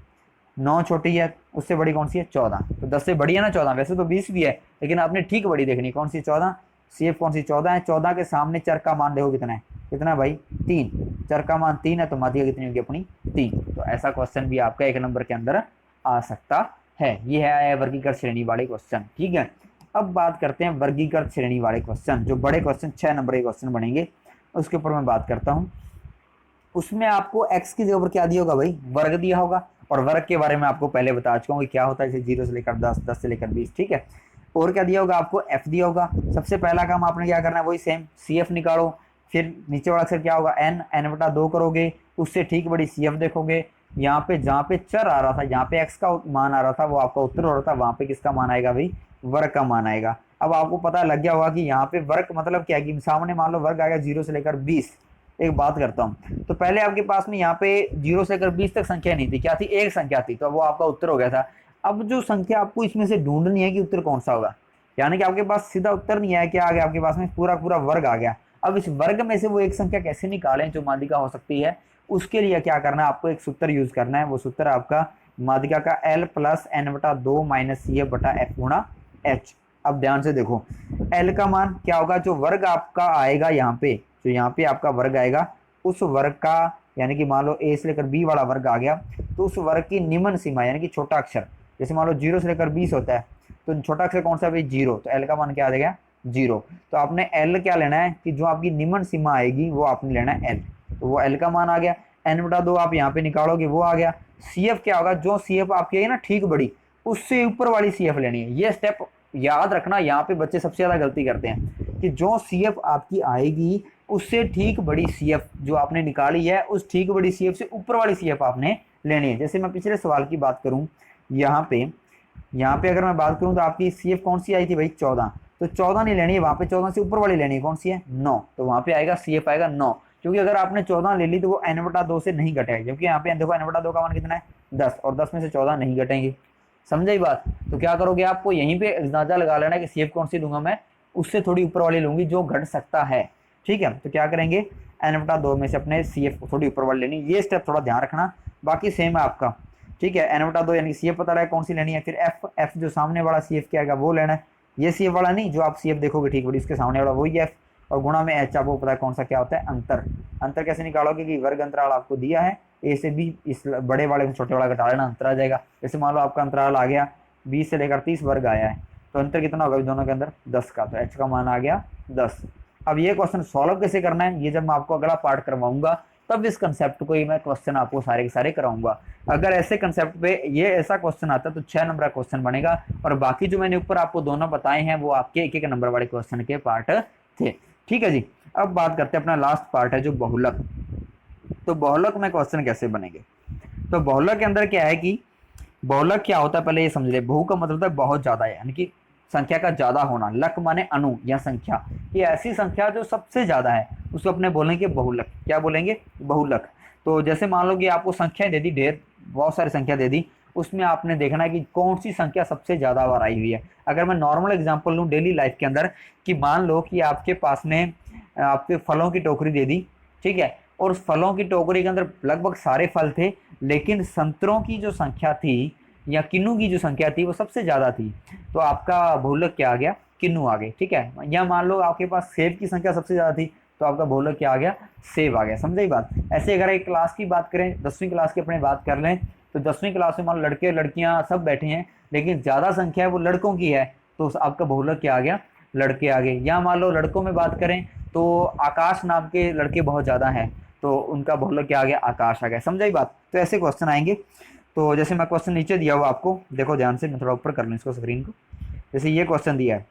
9 छोटी है, उससे बड़ी कौन सी है, 14। तो 10 से बड़ी है ना 14, वैसे तो 20 भी है, लेकिन आपने ठीक बड़ी देखनी कौन सी, 14। सी एफ कौन सी, 14 है। 14 के सामने चर का मान देखो कितना है, कितना है भाई, 3। चर का मान 3 है तो माध्यिका कितनी होगी अपनी, 3। तो ऐसा क्वेश्चन भी आपका 1 नंबर के अंदर आ सकता है। ये है वर्गीकृत श्रेणी वाले क्वेश्चन। ठीक है, अब बात करते हैं वर्गीकृत श्रेणी वाले क्वेश्चन, जो बड़े क्वेश्चन 6 नंबर के क्वेश्चन बनेंगे, उसके ऊपर मैं बात करता हूँ। उसमें आपको एक्स की जगह पर क्या दिया होगा भाई, वर्ग दिया होगा। और वर्ग के बारे में आपको पहले बता चुका हूँ कि क्या होता है, जैसे 0 से लेकर 10, 10 से लेकर 20। ठीक है, और क्या दिया होगा आपको, एफ दिया होगा। सबसे पहला काम आपने क्या करना है, वही सेम सी एफ निकालो। फिर नीचे वाला अक्षर क्या होगा, एन। n/2 करोगे, उससे ठीक बड़ी सी एफ देखोगे। यहाँ पे जहाँ पे चर आ रहा था, यहाँ पे एक्स का मान आ रहा था, वो आपका उत्तर हो रहा था, वहाँ पे किसका मान आएगा भाई, वर्ग का मान आएगा। अब आपको पता लग गया होगा कि यहाँ पे वर्ग मतलब क्या है, कि सामने मान लो वर्ग आएगा 0 से लेकर 20। एक बात करता हूँ, तो पहले आपके पास में यहाँ पे 0 से लेकर 20 तक संख्या नहीं थी, क्या थी, एक संख्या थी, तो वो आपका उत्तर हो गया था। अब जो संख्या आपको इसमें से ढूंढनी है कि उत्तर कौन सा होगा, यानी कि आपके पास सीधा उत्तर नहीं आया, क्या आ गया आपके पास में, पूरा पूरा वर्ग आ गया। अब इस वर्ग में से वो एक संख्या कैसे निकालें जो माध्यिका हो सकती है, उसके लिए क्या करना है, आपको एक सूत्र यूज करना है। वो सूत्र आपका माध्यिका का L + n/2 - CF/F गुणा H। अब ध्यान से देखो, L का मान क्या होगा, जो वर्ग आपका आएगा यहाँ पे, जो यहाँ पे आपका वर्ग आएगा, उस वर्ग का, यानी कि मान लो A से लेकर B वाला वर्ग आ गया, तो उस वर्ग की निम्न सीमा यानी कि छोटा अक्षर, जैसे मान लो 0 से लेकर 20 होता है, तो छोटा अक्षर कौन सा भाई, 0। तो L का मान क्या आ जाएगा, 0। तो आपने L क्या लेना है कि जो आपकी निम्न सीमा आएगी वो आपने लेना है L। तो वो L का मान आ गया। n/2 आप यहाँ पे निकालोगे, वो आ गया। CF क्या होगा, जो CF आपकी है ना ठीक बड़ी, उससे ऊपर वाली CF लेनी है। ये स्टेप याद रखना, यहाँ पे बच्चे सबसे ज्यादा गलती करते हैं कि जो CF आपकी आएगी उससे ठीक बड़ी CF जो आपने निकाली है, उस ठीक बड़ी CF से ऊपर वाली CF आपने लेनी है। जैसे मैं पिछले सवाल की बात करूं, यहाँ पे अगर मैं बात करूं तो आपकी CF कौन सी आई थी भाई, 14। तो 14 नहीं लेनी है, वहां पे 14 से ऊपर वाली लेनी है, कौन सी है, 9। तो वहां पे आएगा CF आएगा 9, क्योंकि अगर आपने 14 ले ली तो वो n/2 से नहीं घटेगा, क्योंकि यहाँ पे देखो n/2 का मान कितना है, 10, और 10 में से 14 नहीं घटेंगे। समझे ये बात। तो क्या करोगे, आपको यहीं पे अंदाजा लगा लेना कि CF कौन सी लूंगा मैं, उससे थोड़ी ऊपर वाली लूंगी जो घट सकता है। ठीक है, तो क्या करेंगे, n/2 में से अपने CF को थोड़ी ऊपर वाली लेनी, ये स्टेप थोड़ा ध्यान रखना, बाकी सेम है आपका। ठीक है, n/2 यानी कि CF पता रहा है कौन सी लेनी है। फिर F जो सामने वाला CF क्या आएगा वो लेना है, ये CF वाला नहीं, जो आप CF देखोगे ठीक बड़ी, इसके सामने वाला वही F, और गुणा में H आपको पता है कौन सा क्या होता है, अंतर। अंतर कैसे निकालोगे कि वर्ग अंतराल आपको दिया है, A से B, इस बड़े वाले में छोटे वाला घटा लेना, अंतर आ जाएगा। जैसे मान लो आपका अंतराल आ गया 20 से लेकर 30 वर्ग आया है, तो अंतर कितना होगा दोनों के अंदर, 10 का। तो H का मान आ गया 10। अब ये क्वेश्चन सॉल्व कैसे करना है, ये जब मैं आपको अगला पार्ट करवाऊंगा तब इस कंसेप्ट को ही मैं क्वेश्चन आपको सारे के सारे कराऊंगा। अगर ऐसे कंसेप्ट पे ये ऐसा क्वेश्चन आता है तो 6 नंबर का क्वेश्चन बनेगा, और बाकी जो मैंने ऊपर आपको दोनों बताए हैं वो आपके 1-1 नंबर वाले क्वेश्चन के पार्ट थे। ठीक है जी, अब बात करते हैं अपना लास्ट पार्ट है जो बहुलक। तो बहुलक में क्वेश्चन कैसे बनेंगे, तो बहुलक के अंदर क्या है कि बहुलक क्या होता है पहले ये समझ ले। बहु का मतलब है बहुत ज्यादा है, यानी कि संख्या का ज्यादा होना, लक माने अणु या संख्या, ये ऐसी संख्या जो सबसे ज्यादा है उसको अपने बोलेंगे बहुलक। क्या बोलेंगे? बहुलक। तो जैसे मान लो कि आपको संख्या दे दी ढेर, बहुत सारी संख्या दे दी, उसमें आपने देखना है कि कौन सी संख्या सबसे ज्यादा बार आई हुई है। अगर मैं नॉर्मल एग्जांपल लूं डेली लाइफ के अंदर, कि मान लो कि आपके पास में आपके फलों की टोकरी दे दी, ठीक है, और उस फलों की टोकरी के अंदर लगभग सारे फल थे, लेकिन संतरों की जो संख्या थी या किन्नू की जो संख्या थी वो सबसे ज्यादा थी, तो आपका बहुलक क्या आ गया? किन्नू आ गए। ठीक है, या मान लो आपके पास सेब की संख्या सबसे ज्यादा थी, तो आपका बहुलक क्या आ गया? सेब आ गया। समझे बात? ऐसे अगर एक क्लास की बात करें, 10वीं क्लास की अपने बात कर लें, तो 10वीं क्लास में मान लो लड़के लड़कियां सब बैठे हैं, लेकिन ज्यादा संख्या है वो लड़कों की है, तो आपका बहुलक क्या आ गया? लड़के आ गए। या मान लो लड़कों में बात करें तो आकाश नाम के लड़के बहुत ज्यादा हैं, तो उनका बहुलक क्या आ गया? आकाश आ गया। समझाई बात? तो ऐसे क्वेश्चन आएंगे। तो जैसे मैं क्वेश्चन नीचे दिया हुआ आपको, देखो ध्यान से, मैं थोड़ा ऊपर कर लूँ इसको स्क्रीन को। जैसे ये क्वेश्चन दिया है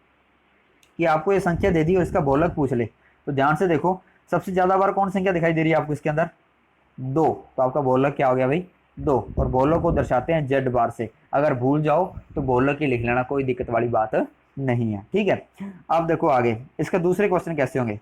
कि आपको ये संख्या दे दी और इसका बहुलक पूछ ले, तो ध्यान से देखो, सबसे ज्यादा बार कौन संख्या दिखाई दे रही है आपको इसके अंदर? 2। तो आपका बहुलक क्या हो गया भाई? 2। और बहुलक को दर्शाते हैं जेड बार से। अगर भूल जाओ तो बहुलक ही लिख लेना, कोई दिक्कत वाली बात नहीं है। ठीक है, अब देखो आगे इसका दूसरे क्वेश्चन कैसे होंगे।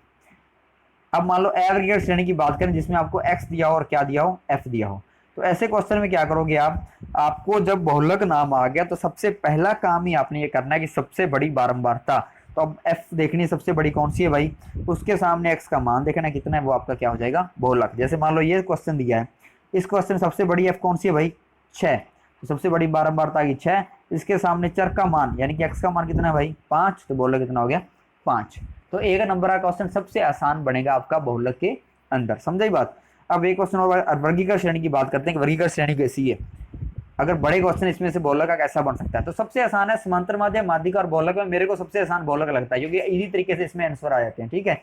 अब मान लो एग्रीगेट श्रेणी की बात करें जिसमें आपको एक्स दिया हो और क्या दिया हो? एफ दिया हो। तो ऐसे क्वेश्चन में क्या करोगे आप? आपको जब बहुलक नाम आ गया तो सबसे पहला काम ही आपने ये करना है कि सबसे बड़ी बारंबारता, तो अब एफ देखनी है सबसे बड़ी कौन सी है भाई, उसके सामने एक्स का मान देखना है कितना है, वो आपका क्या हो जाएगा? बहुलक। जैसे मान लो ये क्वेश्चन दिया है, इस क्वेश्चन सबसे बड़ी एफ कौन सी है भाई? 6। तो सबसे बड़ी बारंबारता की 6, इसके सामने चर का मान यानी कि एक्स का मान कितना है भाई? 5। तो बहुलक कितना हो गया? 5। तो एक नंबर का क्वेश्चन सबसे आसान बनेगा आपका बहुलक के अंदर। समझाई बात? अब एक क्वेश्चन और वर्गीकृत श्रेणी की बात करते हैं कि वर्गीकृत श्रेणी कैसी है, अगर बड़े क्वेश्चन इसमें से बहुलक का कैसा बन सकता है। तो सबसे आसान है समांतर माध्य, माध्यिका और बहुलक में मेरे को सबसे आसान बहुलक लगता है, क्योंकि इजी तरीके से इसमें आंसर आ जाते हैं। ठीक है,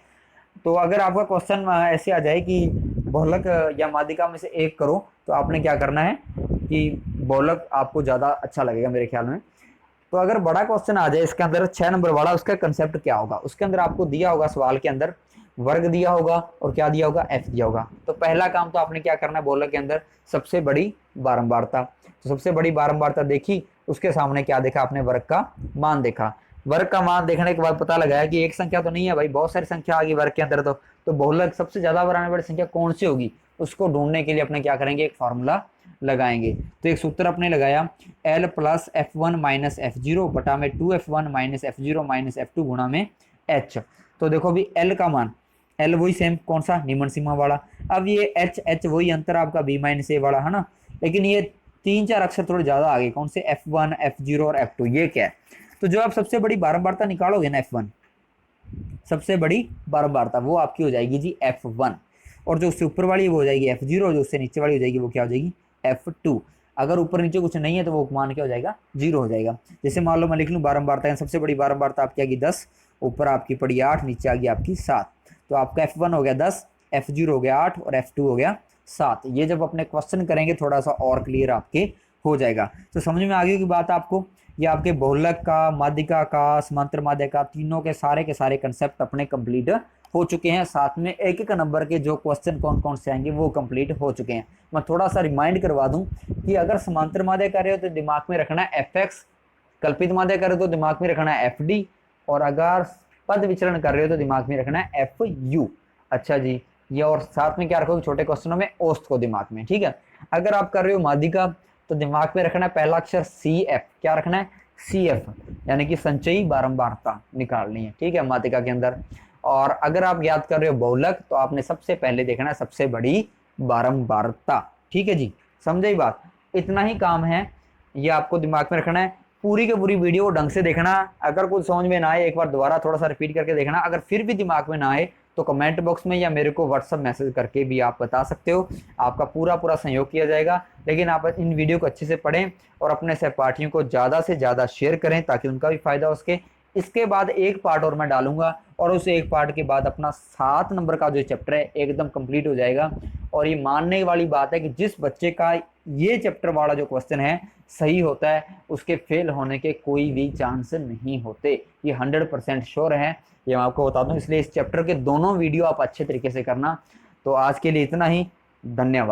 तो अगर आपका क्वेश्चन ऐसे आ जाए कि बहुलक या माध्यिका में से एक करो, तो आपने क्या करना है कि बहुलक आपको ज्यादा अच्छा लगेगा मेरे ख्याल में। तो अगर बड़ा क्वेश्चन आ जाए इसके अंदर 6 नंबर वाला, उसका कंसेप्ट क्या होगा? उसके अंदर आपको दिया होगा सवाल के अंदर वर्ग दिया होगा और क्या दिया होगा? एफ दिया होगा। तो पहला काम तो आपने क्या करना है बहुलक के अंदर? सबसे बड़ी बारंबारता। तो सबसे बड़ी बारंबारता देखी, उसके सामने क्या देखा आपने? वर्ग का मान देखा। वर्ग का मान देखने के बाद पता लगाया कि एक संख्या तो नहीं है भाई, बहुत सारी संख्या आ गई वर्ग के अंदर। तो बहुलक सबसे ज्यादा बार आने वाली संख्या कौन सी होगी, उसको ढूंढने के लिए अपने क्या करेंगे? एक फॉर्मूला लगाएंगे। तो एक सूत्र अपने लगाया, L plus F one minus F zero बटा में 2f1 minus F zero minus F2 गुणा में एच। तो देखो अभी एल का मान, एल वही सेम कौन सा? निम्न सीमा वाला। अब ये एच, एच वही अंतर आपका बी माइनस ए वाला है ना, लेकिन ये 3-4 अक्षर थोड़े ज्यादा आ गए। कौन से? F1 F0 और F2। ये क्या है? तो जो आप सबसे बड़ी बारंबारता निकालोगे ना F1, सबसे बड़ी बारंबारता, वो आपकी हो जाएगी जी F1, और जो उससे ऊपर वाली वो हो जाएगी F0, जो उससे नीचे वाली हो जाएगी वो क्या हो जाएगी? F2। अगर ऊपर नीचे कुछ नहीं है तो वो मान क्या हो जाएगा? 0 हो जाएगा। जैसे मान लो मैं लिख लूँ बारंबारता, सबसे बड़ी बारंबारता आपकी आएगी 10, ऊपर आपकी पड़ी 8, नीचे आ गई आपकी 7। तो आपका F1 हो गया 10, F0 हो गया 8 और F2 हो गया 7। ये जब अपने क्वेश्चन करेंगे थोड़ा सा और क्लियर आपके हो जाएगा। तो समझ में आ गई की बात आपको? ये आपके बहुलक का, माध्यिका का, समांतर माध्यिका, तीनों के सारे कंसेप्ट अपने कंप्लीट हो चुके हैं। साथ में एक एक नंबर के जो क्वेश्चन कौन कौन से आएंगे वो कंप्लीट हो चुके हैं। मैं थोड़ा सा रिमाइंड करवा दूं कि अगर समांतर माध्य कर रहे हो तो दिमाग में रखना है fx, कल्पित माध्य कर रहे हो तो दिमाग में रखना है fd, और अगर पद विचरण कर रहे हो तो दिमाग में रखना है fu। अच्छा जी, ये और साथ में क्या रखोगे? छोटे क्वेश्चनों में औसत को दिमाग में। ठीक है, अगर आप कर रहे हो माध्यिका तो दिमाग में रखना है पहला अक्षर CF। क्या रखना है? CF, यानी कि संचयी बारंबारता निकालनी है। ठीक है, माध्यिका के अंदर। और अगर आप याद कर रहे हो बहुलक तो आपने सबसे पहले देखना है सबसे बड़ी बारंबारता। ठीक है जी, समझे बात? इतना ही काम है, ये आपको दिमाग में रखना है। पूरी की पूरी वीडियो ढंग से देखना। अगर कुछ समझ में ना आए एक बार दोबारा थोड़ा सा रिपीट करके देखना। अगर फिर भी दिमाग में ना आए तो कमेंट बॉक्स में या मेरे को व्हाट्सअप मैसेज करके भी आप बता सकते हो, आपका पूरा सहयोग किया जाएगा। लेकिन आप इन वीडियो को अच्छे से पढ़ें और अपने सहपाठियों को ज़्यादा से ज़्यादा शेयर करें ताकि उनका भी फायदा हो सके। इसके बाद एक पार्ट और मैं डालूंगा और उस एक पार्ट के बाद अपना 7 नंबर का जो चैप्टर है एकदम कंप्लीट हो जाएगा। और ये मानने वाली बात है कि जिस बच्चे का ये चैप्टर वाला जो क्वेश्चन है सही होता है उसके फेल होने के कोई भी चांस नहीं होते, ये 100% श्योर है, ये मैं आपको बता दूं। इसलिए इस चैप्टर के दोनों वीडियो आप अच्छे तरीके से करना। तो आज के लिए इतना ही, धन्यवाद।